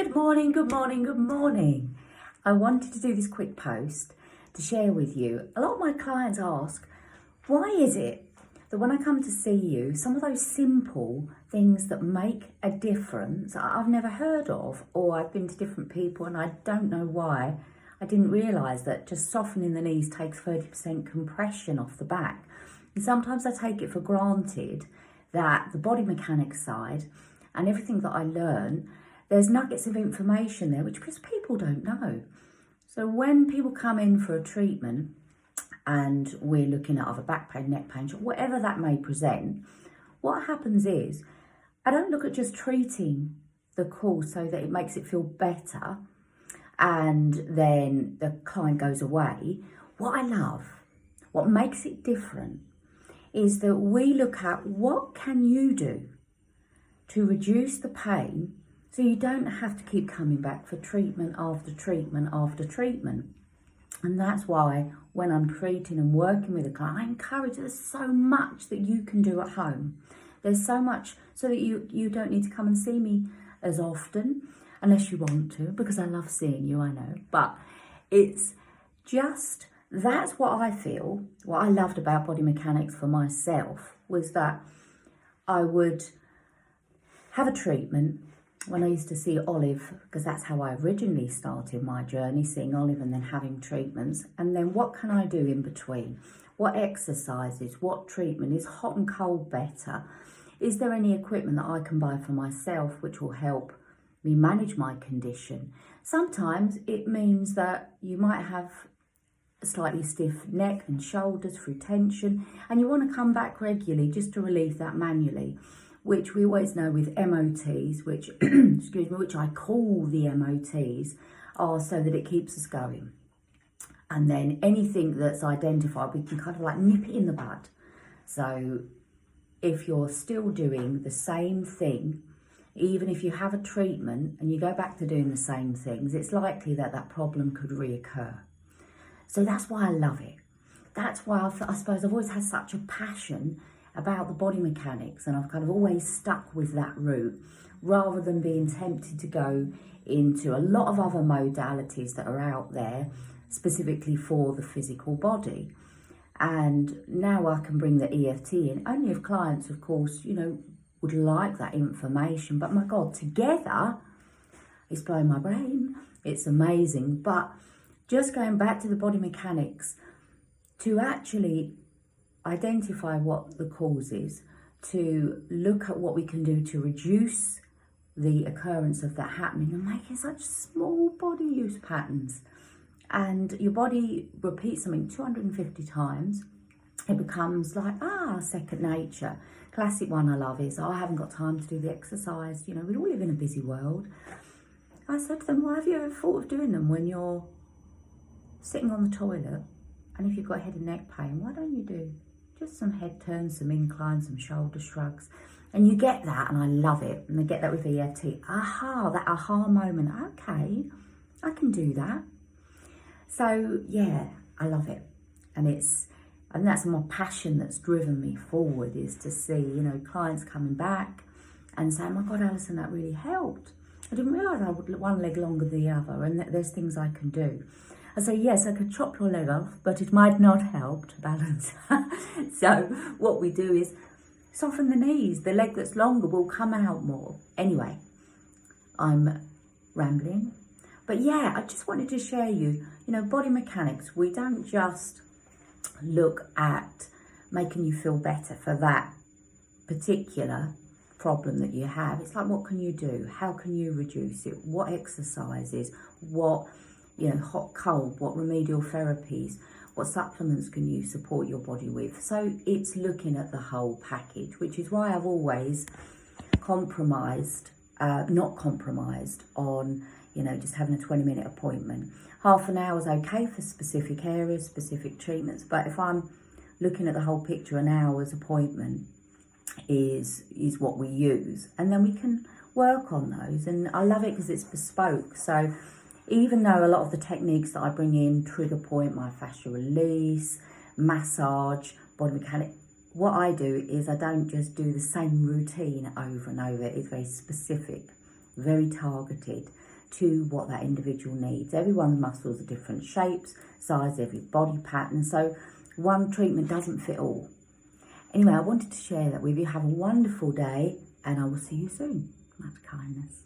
Good morning, good morning, good morning. I wanted to do this quick post to share with you. A lot of my clients ask, why is it that when I come to see you, some of those simple things that make a difference I've never heard of, or I've been to different people and I don't know why. I didn't realise that just softening the knees takes 30% compression off the back. And sometimes I take it for granted that the body mechanics side and everything that I learn, there's nuggets of information there which because people don't know. So when people come in for a treatment and we're looking at either back pain, neck pain, whatever that may present, what happens is I don't look at just treating the cause so that it makes it feel better and then the client goes away. What I love, what makes it different, is that we look at what can you do to reduce the pain so you don't have to keep coming back for treatment after treatment after treatment. And that's why when I'm treating and working with a client, I encourage there's so much that you can do at home. There's so much so that you don't need to come and see me as often, unless you want to, because I love seeing you, I know. But it's just, that's what I feel, what I loved about body mechanics for myself was that I would have a treatment. When I used to see Olive, because that's how I originally started my journey, seeing Olive and then having treatments. And then what can I do in between? What exercises, what treatment? Is hot and cold better? Is there any equipment that I can buy for myself which will help me manage my condition? Sometimes it means that you might have a slightly stiff neck and shoulders through tension, and you want to come back regularly just to relieve that manually, which we always know with MOTs, which, excuse me, which I call the MOTs, are so that it keeps us going. And then anything that's identified, we can kind of like nip it in the bud. So if you're still doing the same thing, even if you have a treatment and you go back to doing the same things, it's likely that that problem could reoccur. So that's why I love it. That's why I suppose I've always had such a passion about the body mechanics, and I've kind of always stuck with that route rather than being tempted to go into a lot of other modalities that are out there specifically for the physical body. And now I can bring the EFT in, only if clients, of course, would like that information. But my God, together, it's blowing my brain. It's amazing. But just going back to the body mechanics, to actually identify what the cause is, to look at what we can do to reduce the occurrence of that happening and making such small body use patterns. And your body repeats something 250 times. It becomes like, second nature. Classic one I love is, I haven't got time to do the exercise. We all live in a busy world. I said to them, well, have you ever thought of doing them when you're sitting on the toilet? And if you've got head and neck pain, why don't you do just some head turns, some inclines, some shoulder shrugs? And you get that, and I love it. And I get that with EFT. That aha moment. Okay, I can do that. So yeah, I love it. And that's my passion that's driven me forward, is to see, clients coming back and saying, my God, Alison, that really helped. I didn't realise I would one leg longer than the other, and that there's things I can do. I say, yes, I could chop your leg off, but it might not help to balance. So what we do is soften the knees. The leg that's longer will come out more. Anyway, I'm rambling. But yeah, I just wanted to share you, body mechanics. We don't just look at making you feel better for that particular problem that you have. It's like, what can you do? How can you reduce it? What exercises? What hot, cold, what remedial therapies, what supplements can you support your body with? So it's looking at the whole package, which is why I've always not compromised on, just having a 20-minute appointment. Half an hour is okay for specific areas, specific treatments, but if I'm looking at the whole picture, an hour's appointment is what we use. And then we can work on those. And I love it because it's bespoke. So even though a lot of the techniques that I bring in, trigger point, myofascial release, massage, body mechanic, what I do is I don't just do the same routine over and over. It's very specific, very targeted. to what that individual needs. Everyone's muscles are different shapes, size, every body pattern, so one treatment doesn't fit all. Anyway, I wanted to share that with you. Have a wonderful day, and I will see you soon. Much kindness.